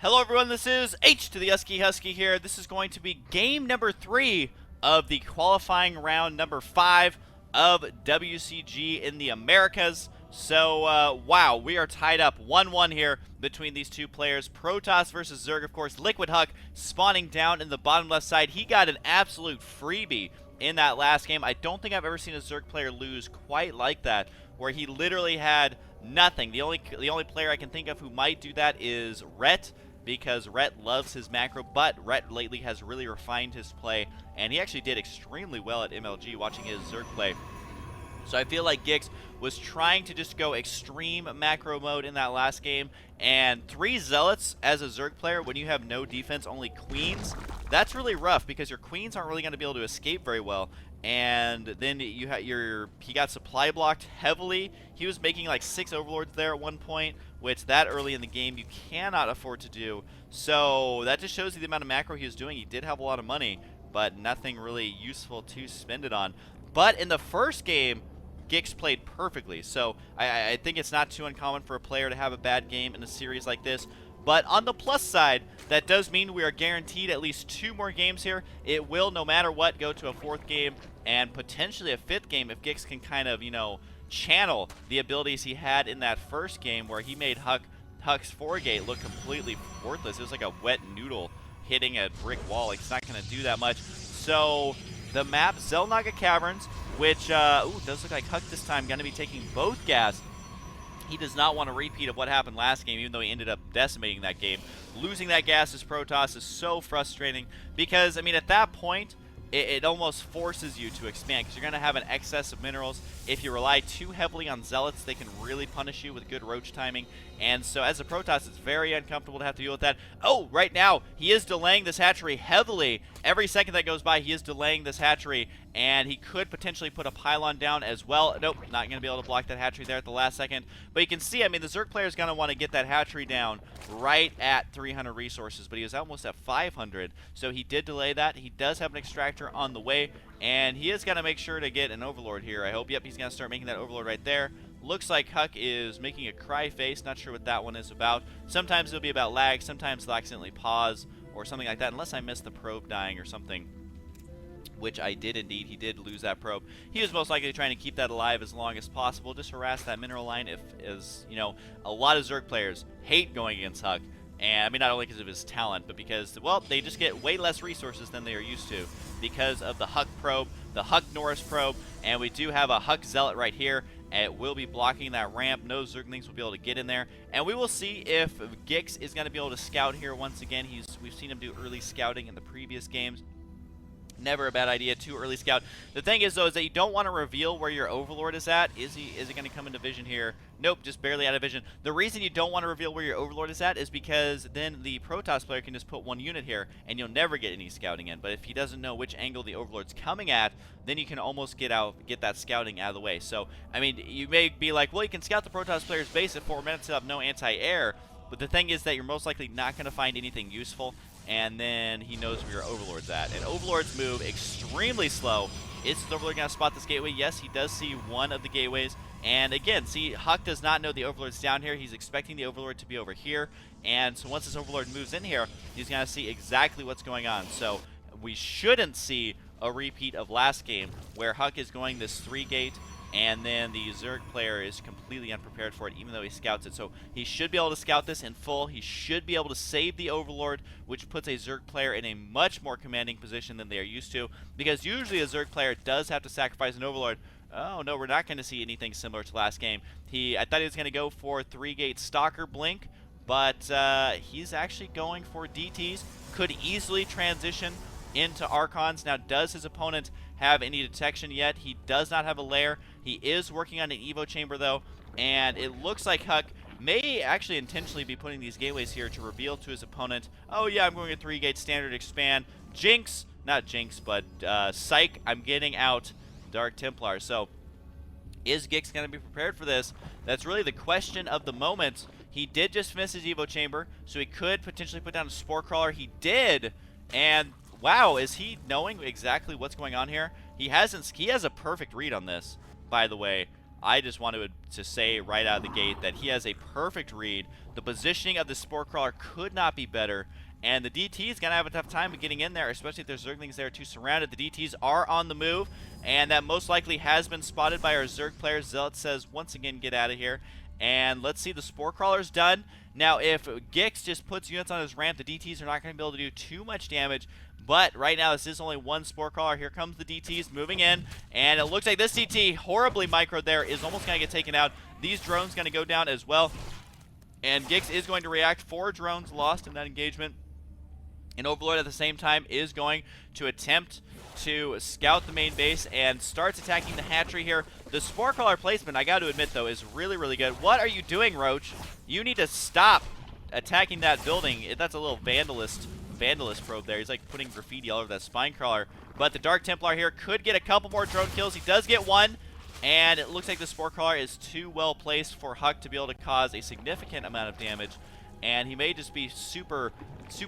Hello everyone, this is H to the Husky here. This is going to be game number 3 of the qualifying round number 5 of WCG in the Americas. So, wow, we are tied up 1-1 here between these two players. Protoss versus Zerg, of course. Liquid Huck spawning down in the bottom left side. He got an absolute freebie in that last game. I don't think I've ever seen a Zerg player lose quite like that, where he literally had nothing. The only player I can think of who might do that is Rhett, because Rhett loves his macro, but Rhett lately has really refined his play, and he actually did extremely well at MLG watching his Zerg play. So I feel like giX was trying to just go extreme macro mode in that last game, and 3 Zealots as a Zerg player when you have no defense, only Queens, that's really rough because your Queens aren't really going to be able to escape very well. And then he got supply blocked heavily. He was making like 6 Overlords there at one point, which that early in the game you cannot afford to do. So that just shows you the amount of macro he was doing. He did have a lot of money, but nothing really useful to spend it on. But in the first game, giX played perfectly. So I think it's not too uncommon for a player to have a bad game in a series like this. But on the plus side, that does mean we are guaranteed at least 2 more games here. It will, no matter what, go to a 4th game and potentially a 5th game if giX can kind of, channel the abilities he had in that first game where he made Huck's 4-gate look completely worthless. It was like a wet noodle hitting a brick wall. It's not going to do that much. So the map, Zelnaga Caverns, which does look like Huck this time going to be taking both gas. He does not want a repeat of what happened last game, even though he ended up decimating that game. Losing that gas as Protoss is so frustrating because, I mean, at that point, it almost forces you to expand because you're going to have an excess of minerals. If you rely too heavily on Zealots, they can really punish you with good roach timing. And so as a Protoss, it's very uncomfortable to have to deal with that. Oh, right now, he is delaying this hatchery heavily. Every second that goes by, he is delaying this hatchery, and he could potentially put a pylon down as well. Nope, not going to be able to block that hatchery there at the last second. But you can see, I mean, the Zerg player is going to want to get that hatchery down right at 300 resources, but he was almost at 500, so he did delay that. He does have an extractor on the way, and he is going to make sure to get an Overlord here, I hope. Yep, he's going to start making that Overlord right there. Looks like Huck is making a cry face. Not sure what that one is about. Sometimes it'll be about lag. Sometimes they'll accidentally pause or something like that, unless I missed the probe dying or something, which I did indeed. He did lose that probe. He was most likely trying to keep that alive as long as possible, just harass that mineral line. A lot of Zerg players hate going against Huck. And I mean, not only because of his talent, but because, well, they just get way less resources than they are used to because of the Huck probe, the Huck Norris probe, and we do have a Huck Zealot right here. It will be blocking that ramp. No Zerglings will be able to get in there. And we will see if giX is going to be able to scout here once again. We've seen him do early scouting in the previous games. Never a bad idea to early scout. The thing is, though, is that you don't want to reveal where your Overlord is at. Is it going to come into vision here? Nope, just barely out of vision. The reason you don't want to reveal where your Overlord is at is because then the Protoss player can just put 1 unit here, and you'll never get any scouting in. But if he doesn't know which angle the Overlord's coming at, then you can almost get that scouting out of the way. So, I mean, you may be like, well, you can scout the Protoss player's base at 4 minutes and have no anti-air. But the thing is that you're most likely not going to find anything useful. And then he knows where your Overlord's at. And Overlords move extremely slow. Is the Overlord going to spot this gateway? Yes, he does see one of the gateways. And again, see, Huck does not know the Overlord's down here. He's expecting the Overlord to be over here. And so once this Overlord moves in here, he's going to see exactly what's going on. So we shouldn't see a repeat of last game where Huck is going this 3-gate. And then the Zerg player is completely unprepared for it, even though he scouts it. So he should be able to scout this in full. He should be able to save the Overlord, which puts a Zerg player in a much more commanding position than they are used to. Because usually a Zerg player does have to sacrifice an Overlord. Oh, no, we're not going to see anything similar to last game. I thought he was going to go for 3-gate Stalker Blink, but he's actually going for DTs. Could easily transition into Archons. Now, does his opponent have any detection yet? He does not have a lair. He is working on an Evo chamber, though, and it looks like Huck may actually intentionally be putting these gateways here to reveal to his opponent, oh yeah, I'm going a 3-gate standard expand. Jinx, not Jinx, but Psych, I'm getting out Dark Templar. So is giX going to be prepared for this? That's really the question of the moment. He did just miss his Evo chamber, so he could potentially put down a Spore Crawler. He did, and wow, is he knowing exactly what's going on here? He has a perfect read on this, by the way. I just want to say right out of the gate that he has a perfect read. The positioning of the Spore Crawler could not be better. And the DT is going to have a tough time of getting in there, especially if there's Zerglings there to surround it. The DTs are on the move, and that most likely has been spotted by our Zerg players. Zealot says, once again, get out of here. And let's see, the Spore Crawler's done. Now, if giX just puts units on his ramp, the DTs are not going to be able to do too much damage. But right now, this is only one Spore Crawler. Here comes the DTs moving in. And it looks like this DT, horribly microed there, is almost going to get taken out. These drones going to go down as well. And giX is going to react. 4 drones lost in that engagement. And Overlord at the same time is going to attempt to scout the main base and starts attacking the hatchery here. The Spore Crawler placement, I got to admit, though, is really, really good. What are you doing, Roach? You need to stop attacking that building. That's a little vandalist probe there. He's like putting graffiti all over that Spine Crawler. But the Dark Templar here could get a couple more drone kills. He does get one. And it looks like the Spore Crawler is too well placed for Huck to be able to cause a significant amount of damage. And he may just be super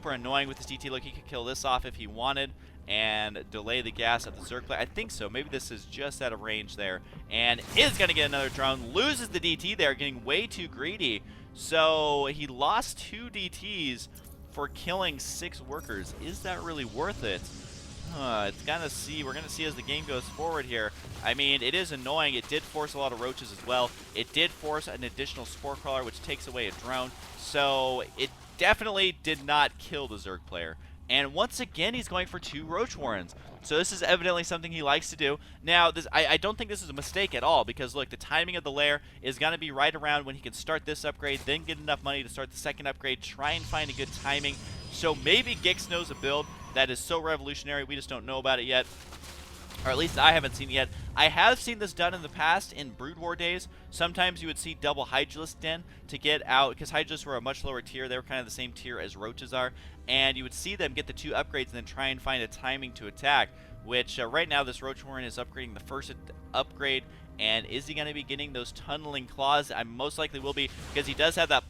annoying with this DT. Look, he could kill this off if he wanted and delay the gas at the Zerg play. I think so. Maybe this is just out of range there. And is going to get another drone. Loses the DT there, getting way too greedy. So he lost 2 DTs for killing 6 workers. Is that really worth it? It's gonna see. We're gonna see as the game goes forward here. I mean, it is annoying. It did force a lot of roaches as well. It did force an additional Spore Crawler, which takes away a drone. So it definitely did not kill the Zerg player. And once again, he's going for 2 Roach Warrens. So this is evidently something he likes to do. Now, I don't think this is a mistake at all, because look, the timing of the lair is going to be right around when he can start this upgrade, then get enough money to start the second upgrade, try and find a good timing. So maybe giX knows a build that is so revolutionary, we just don't know about it yet. Or at least I haven't seen it yet. I have seen this done in the past in Brood War days. Sometimes you would see double Hydralisk Den to get out, because Hydralisks were a much lower tier. They were kind of the same tier as Roaches are. And you would see them get the 2 upgrades and then try and find a timing to attack, which right now this Roach Warren is upgrading the first upgrade. And is he going to be getting those tunneling claws? I most likely will be, because he does have that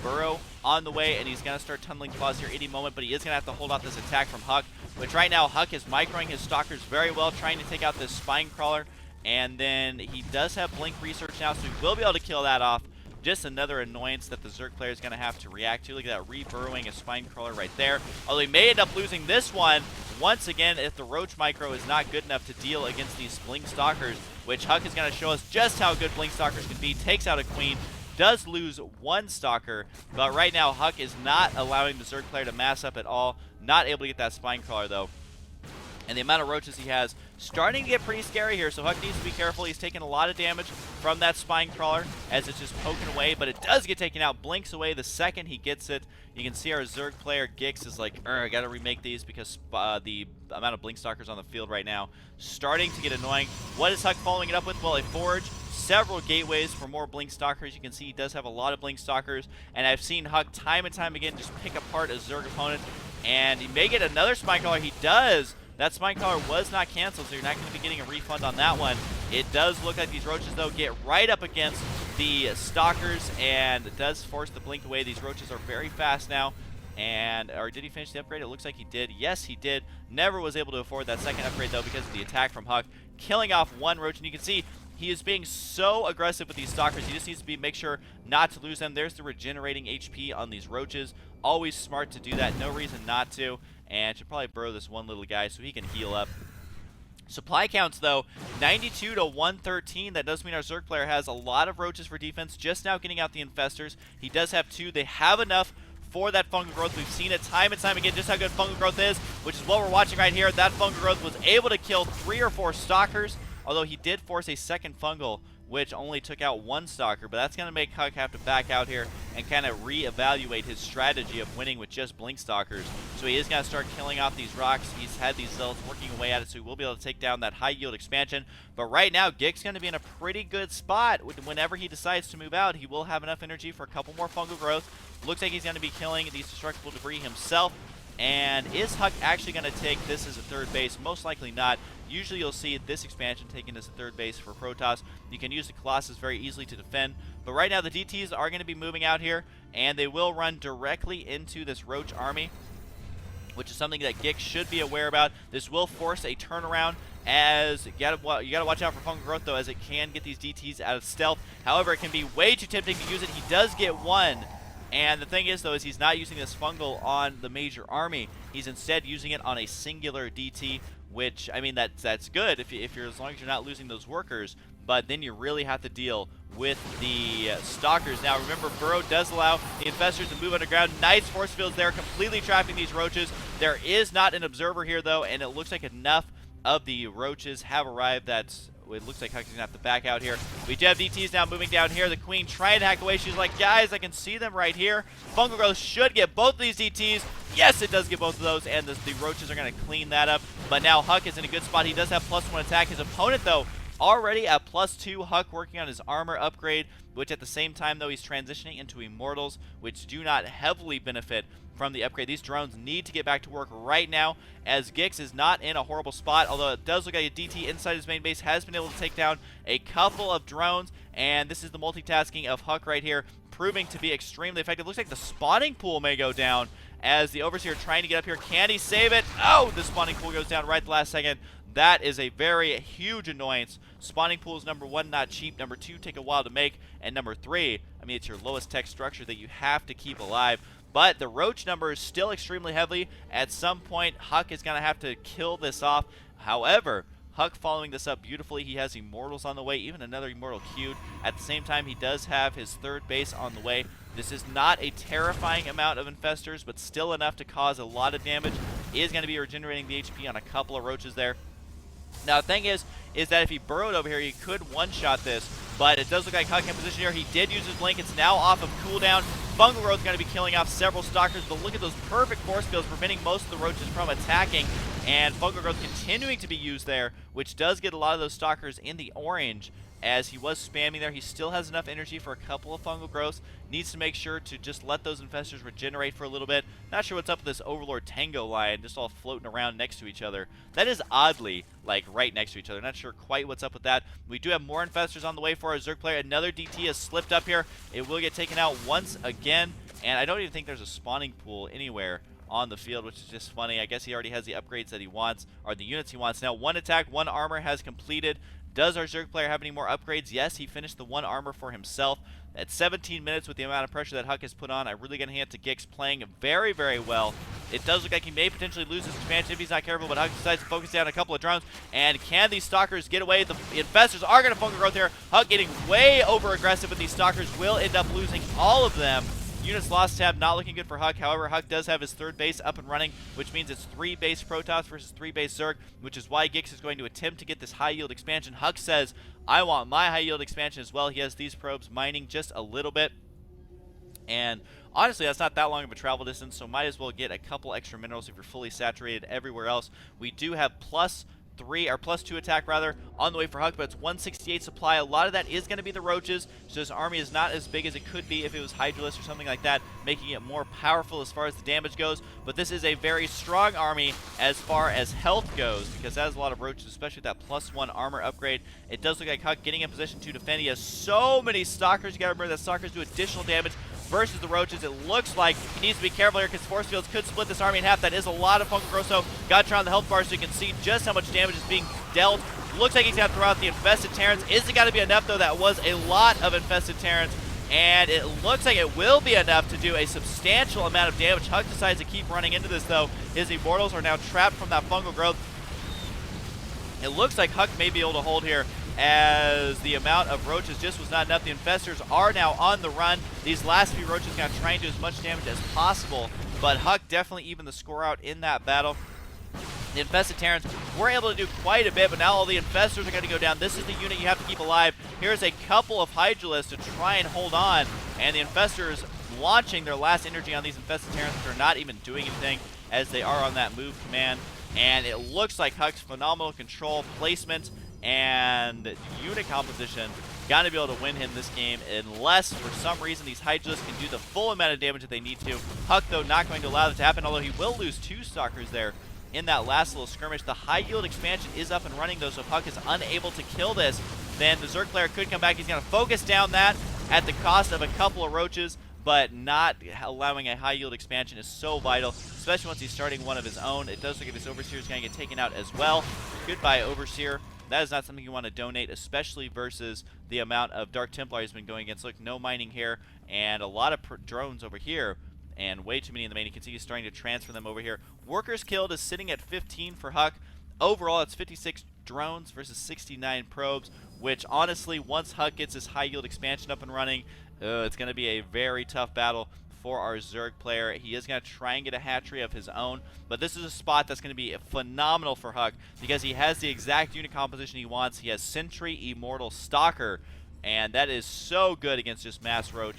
burrow on the way, and he's going to start tunneling claws here any moment, but he is going to have to hold off this attack from Huck, which right now Huck is microing his stalkers very well, trying to take out this Spine Crawler, and then he does have Blink Research now, so he will be able to kill that off. Just another annoyance that the Zerg player is going to have to react to. Look at that re-burrowing a Spine Crawler right there. Although he may end up losing this one, once again, if the Roach Micro is not good enough to deal against these Blink Stalkers, which Huck is going to show us just how good Blink Stalkers can be. Takes out a Queen. Does lose 1 Stalker, but right now Huck is not allowing the Zerg player to mass up at all. Not able to get that Spine Crawler though. And the amount of roaches he has starting to get pretty scary here, so Huck needs to be careful. He's taking a lot of damage from that Spine Crawler as it's just poking away, but it does get taken out. Blinks away the second he gets it. You can see our Zerg player, giX, is like, I gotta remake these because the amount of Blink Stalkers on the field right now starting to get annoying. What is Huck following it up with? Well, a Forge, several gateways for more Blink Stalkers. You can see he does have a lot of Blink Stalkers, and I've seen Huck time and time again just pick apart a Zerg opponent, and he may get another Spine Crawler. He does. That Spine Crawler was not canceled, so you're not going to be getting a refund on that one. It does look like these roaches, though, get right up against the Stalkers, and it does force the Blink away. These roaches are very fast now. And, or did he finish the upgrade? It looks like he did. Yes, he did. Never was able to afford that second upgrade, though, because of the attack from Huck, killing off 1 roach. And you can see he is being so aggressive with these Stalkers. He just needs to make sure not to lose them. There's the regenerating HP on these roaches. Always smart to do that. No reason not to. And should probably burrow this one little guy so he can heal up. Supply counts, though, 92 to 113. That does mean our Zerg player has a lot of roaches for defense. Just now getting out the Infestors. He does have 2. They have enough for that fungal growth. We've seen it time and time again just how good fungal growth is, which is what we're watching right here. That fungal growth was able to kill 3 or 4 Stalkers, although he did force a second fungal, which only took out 1 Stalker, but that's going to make Huck have to back out here and kind of reevaluate his strategy of winning with just Blink Stalkers. So he is going to start killing off these rocks. He's had these Zealots working away at it, so he will be able to take down that high yield expansion. But right now, giX is going to be in a pretty good spot. Whenever he decides to move out, he will have enough energy for a couple more fungal growth. Looks like he's going to be killing these destructible debris himself. And is Huck actually going to take this as a third base? Most likely not. Usually you'll see this expansion taken as a third base for Protoss. You can use the Colossus very easily to defend. But right now the DTs are going to be moving out here, and they will run directly into this Roach army. which is something that giX should be aware about. This will force a turnaround, as you gotta watch out for fungal growth though, as it can get these DTs out of stealth. However, it can be way too tempting to use it. He does get one, and the thing is though, is he's not using this fungal on the major army. He's instead using it on a singular DT, which, I mean, that's good if you're, as long as you're not losing those workers. But then you really have to deal with the stalkers. Now remember, Burrow does allow the infestors to move underground. Nice force fields there, completely trapping these roaches. There is not an observer here though, and it looks like enough of the roaches have arrived that it looks like Huck's gonna have to back out here. We do have DTs now moving down here. The Queen trying to hack away. She's like, guys, I can see them right here. Fungal growth should get both of these DTs. Yes, it does get both of those, and the roaches are gonna clean that up. But now Huck is in a good spot. He does have +1 attack. His opponent though, already at +2, Huck working on his armor upgrade, which at the same time though, he's transitioning into Immortals, which do not heavily benefit from the upgrade. These drones need to get back to work right now, as giX is not in a horrible spot, although it does look like a DT inside his main base has been able to take down a couple of drones, and this is the multitasking of Huck right here, proving to be extremely effective. Looks like the spawning pool may go down, as the Overseer trying to get up here. Can he save it? Oh, the spawning pool goes down right at the last second. That is a very huge annoyance. Spawning pools, number 1, not cheap. Number 2, take a while to make. And number 3, I mean, it's your lowest tech structure that you have to keep alive. But the roach number is still extremely heavy. At some point, Huck is going to have to kill this off. However, Huck following this up beautifully. He has Immortals on the way, even another Immortal queued. At the same time, he does have his 3rd base on the way. This is not a terrifying amount of infestors, but still enough to cause a lot of damage. He is going to be regenerating the HP on a couple of roaches there. Now, the thing is that if he burrowed over here, he could one-shot this, but it does look like Huck in position here. He did use his blink. It's now off of cooldown. Fungal growth is going to be killing off several stalkers, but look at those perfect force fields preventing most of the roaches from attacking, and fungal growth continuing to be used there, which does get a lot of those stalkers in the orange. As he was spamming there, he still has enough energy for a couple of fungal growths. Needs to make sure to just let those infestors regenerate for a little bit. Not sure what's up with this Overlord Tango line, just all floating around next to each other. That is oddly, like, right next to each other. Not sure quite what's up with that. We do have more infestors on the way for our Zerg player. Another DT has slipped up here. It will get taken out once again, and I don't even think there's a spawning pool anywhere on the field, which is just funny. I guess he already has the upgrades that he wants, or the units he wants. Now, 1 attack, 1 armor has completed. Does our Zerg player have any more upgrades? Yes, he finished the 1 armor for himself. At 17 minutes with the amount of pressure that Huck has put on, I really got to hand it to giX playing very, very well. It does look like he may potentially lose his expansion if he's not careful, but Huck decides to focus down a couple of drones. And can these stalkers get away? The infestors are going to fungal growth here. Huck getting way over aggressive, but these stalkers will end up losing all of them. Units lost tab, not looking good for Huck. However, Huck does have his 3rd base up and running, which means it's 3 base Protoss versus 3 base Zerg, which is why giX is going to attempt to get this high yield expansion. Huck says, I want my high yield expansion as well. He has these probes mining just a little bit. And honestly, that's not that long of a travel distance, so might as well get a couple extra minerals if you're fully saturated everywhere else. We do have +2 attack rather on the way for Huck, but it's 168 supply. A lot of that is going to be the roaches, so his army is not as big as it could be if it was Hydralisk or something like that, making it more powerful as far as the damage goes. But this is a very strong army as far as health goes, because that has a lot of roaches, especially with that +1 armor upgrade. It does look like Huck getting in position to defend. He has so many stalkers. You got to remember that stalkers do additional damage versus the roaches. It looks like he needs to be careful here, because force fields could split this army in half. That is a lot of fungal growth, so got to turn on the health bar so you can see just how much damage is being dealt. Looks like he's got to throw out the infested Terrans. Is it got to be enough though? That was a lot of infested Terrans, and it looks like it will be enough to do a substantial amount of damage. Huck decides to keep running into this though. His Immortals are now trapped from that fungal growth. It looks like Huck may be able to hold here, as the amount of roaches just was not enough. The infestors are now on the run. These last few roaches got to try and do as much damage as possible, but Huck definitely evened the score out in that battle. The infested Terrans were able to do quite a bit, but now all the infestors are going to go down. This is the unit you have to keep alive. Here's a couple of Hydralisks to try and hold on, and the infestors launching their last energy on these infested Terrans, which are not even doing anything as they are on that move command. And it looks like Huck's phenomenal control, placement, and unit composition got to be able to win him this game, unless for some reason these Hydralisks can do the full amount of damage that they need to. Huck, though, not going to allow that to happen, although he will lose 2 stalkers there in that last little skirmish. The high yield expansion is up and running though, so if Huck is unable to kill this, then the Zerg player could come back. He's going to focus down that at the cost of a couple of roaches, but not allowing a high yield expansion is so vital, especially once he's starting one of his own. It does look like this Overseer is going to get taken out as well. Goodbye, Overseer. That is not something you want to donate, especially versus the amount of Dark Templar he's been going against. Look, no mining here, and a lot of drones over here, and way too many in the main. You can see he's starting to transfer them over here. Workers killed is sitting at 15 for Huck. Overall, it's 56 drones versus 69 probes, which honestly, once Huck gets his high yield expansion up and running, it's going to be a very tough battle for our Zerg player. He is going to try and get a hatchery of his own, but this is a spot that's going to be phenomenal for Huck because he has the exact unit composition he wants. He has Sentry, Immortal, Stalker, and that is so good against just Mass Roach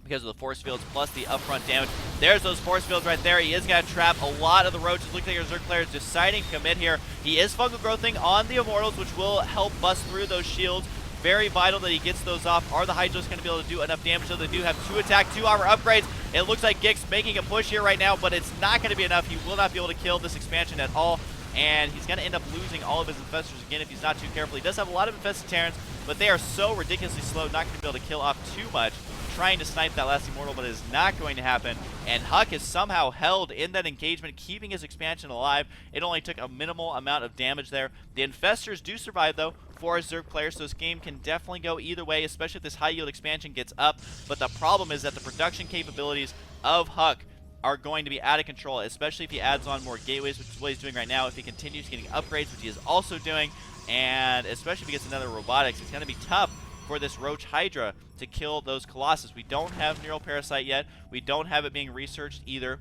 because of the force fields plus the upfront damage. There's those force fields right there. He is going to trap a lot of the roaches. Looks like our Zerg player is deciding to commit here. He is fungal growthing on the Immortals, which will help bust through those shields. Very vital that he gets those off. Are the Hydras going to be able to do enough damage? So they do have 2 attack, 2 armor upgrades. It looks like giX making a push here right now, but it's not going to be enough. He will not be able to kill this expansion at all, and he's going to end up losing all of his infestors again if he's not too careful. He does have a lot of infested Terrans, but they are so ridiculously slow, not going to be able to kill off too much. Trying to snipe that last Immortal, but it is not going to happen. And Huck is somehow held in that engagement, keeping his expansion alive. It only took a minimal amount of damage there. The infestors do survive, though, for our Zerg players, so this game can definitely go either way, especially if this high yield expansion gets up. But the problem is that the production capabilities of Huck are going to be out of control, especially if he adds on more gateways, which is what he's doing right now. If he continues getting upgrades, which he is also doing, and especially if he gets another robotics, it's going to be tough for this Roach Hydra to kill those Colossus. We don't have Neural Parasite yet. We don't have it being researched either.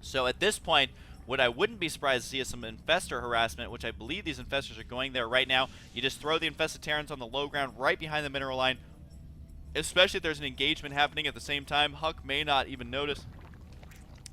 So at this point, what I wouldn't be surprised to see is some infestor harassment, which I believe these infestors are going there right now. You just throw the infested Terrans on the low ground right behind the mineral line, especially if there's an engagement happening at the same time. Huck may not even notice.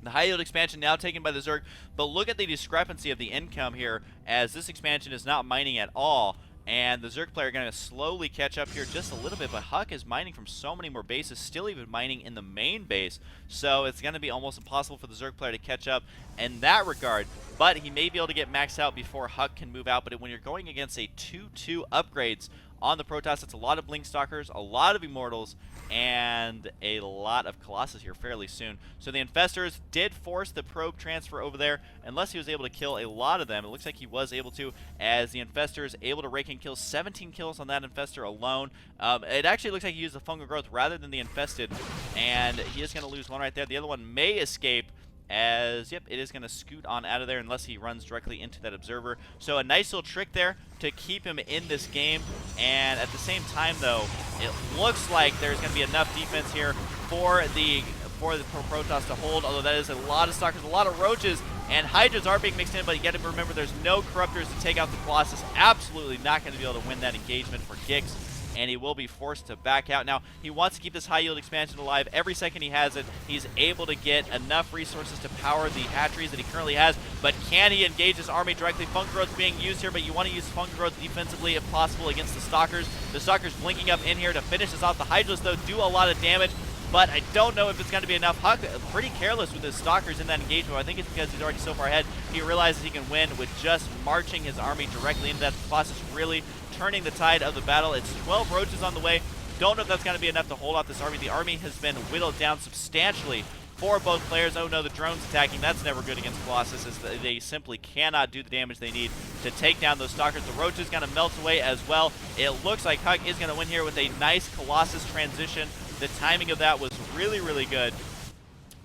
The high yield expansion now taken by the Zerg, but look at the discrepancy of the income here, as this expansion is not mining at all. And the Zerg player are going to slowly catch up here just a little bit, but Huck is mining from so many more bases, still even mining in the main base. So it's going to be almost impossible for the Zerg player to catch up in that regard. But he may be able to get maxed out before Huck can move out. But when you're going against a 2-2 upgrades on the Protoss, it's a lot of Blink Stalkers, a lot of Immortals, and a lot of Colossus here fairly soon. So the Infestors did force the probe transfer over there, unless he was able to kill a lot of them. It looks like he was able to, as the Infestors able to rake in kills, 17 kills on that Infestor alone. It actually looks like he used the Fungal Growth rather than the Infested, and he is going to lose one right there. The other one may escape, as, yep, it is going to scoot on out of there unless he runs directly into that Observer. So a nice little trick there to keep him in this game. And at the same time, though, it looks like there's going to be enough defense here for the Protoss to hold, although that is a lot of Stalkers, a lot of Roaches, and Hydras are being mixed in, but you got to remember there's no Corruptors to take out the Colossus. Absolutely not going to be able to win that engagement for giX, and he will be forced to back out. Now, he wants to keep this high yield expansion alive. Every second he has it, he's able to get enough resources to power the hatcheries that he currently has, but can he engage his army directly? Funk Growth being used here, but you want to use Funk Growth defensively if possible against the Stalkers. The Stalkers blinking up in here to finish this off. The Hydras, though, do a lot of damage, but I don't know if it's going to be enough. Huck pretty careless with his Stalkers in that engagement. I think it's because he's already so far ahead. He realizes he can win with just marching his army directly into that. Colossus really turning the tide of the battle. It's 12 Roaches on the way. Don't know if that's going to be enough to hold off this army. The army has been whittled down substantially for both players. Oh no, the drones attacking. That's never good against Colossus, as they simply cannot do the damage they need to take down those Stalkers. The Roach is going to melt away as well. It looks like Huck is going to win here with a nice Colossus transition. The timing of that was really, really good.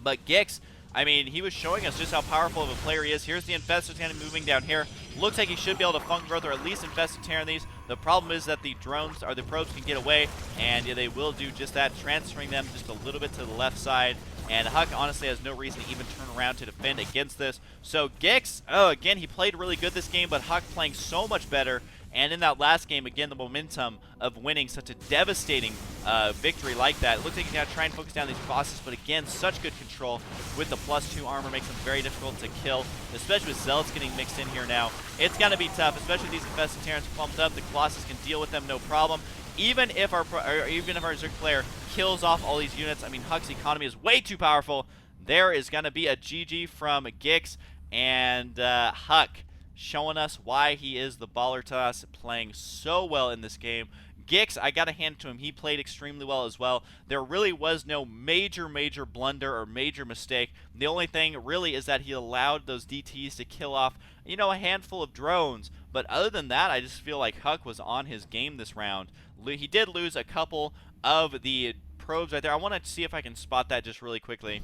But giX, I mean, he was showing us just how powerful of a player he is. Here's the Infestors kind of moving down here. Looks like he should be able to Funk Growth or at least infest a Terran these. The problem is that the drones or the probes can get away, and yeah, they will do just that, transferring them just a little bit to the left side. And Huck honestly has no reason to even turn around to defend against this. So giX, oh, again, he played really good this game, but Huck playing so much better. And in that last game, again, the momentum of winning such a devastating victory like that. It looks like he's going to try and focus down these bosses, but again, such good control with the +2 armor makes them very difficult to kill, especially with Zealots getting mixed in here now. It's going to be tough, especially these infested Terrans pumped up. The Colossus can deal with them no problem. Even if our Zerg player kills off all these units, I mean, Huck's economy is way too powerful. There is going to be a GG from giX, and Huck showing us why he is the baller to us, playing so well in this game. giX, I got to hand it to him. He played extremely well as well. There really was no major blunder or major mistake. The only thing really is that he allowed those DTs to kill off, you know, a handful of drones. But other than that, I just feel like Huck was on his game this round. He did lose a couple of the probes right there. I want to see if I can spot that just really quickly,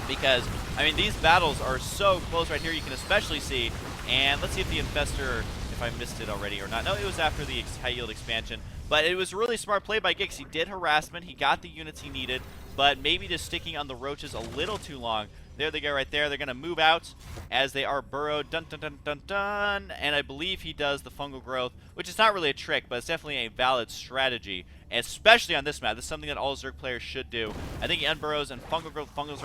because, I mean, these battles are so close right here. You can especially see, and let's see if the Infestor, if I missed it already or not. No, it was after the high yield expansion, but it was a really smart play by giX. He did harassment, he got the units he needed, but maybe just sticking on the roaches a little too long. There they go right there. They're going to move out as they are burrowed. Dun, dun, dun, dun, dun. And I believe he does the fungal growth, which is not really a trick, but it's definitely a valid strategy, especially on this map. This is something that all Zerg players should do. I think he unburrows and fungal growth, fungals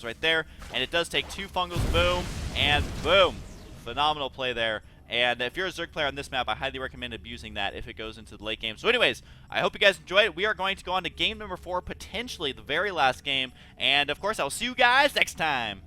right there, and it does take 2 fungals, boom, and boom. Phenomenal play there. And if you're a Zerg player on this map, I highly recommend abusing that if it goes into the late game. So anyways, I hope you guys enjoyed it. We are going to go on to game number 4, potentially the very last game. And of course, I'll see you guys next time.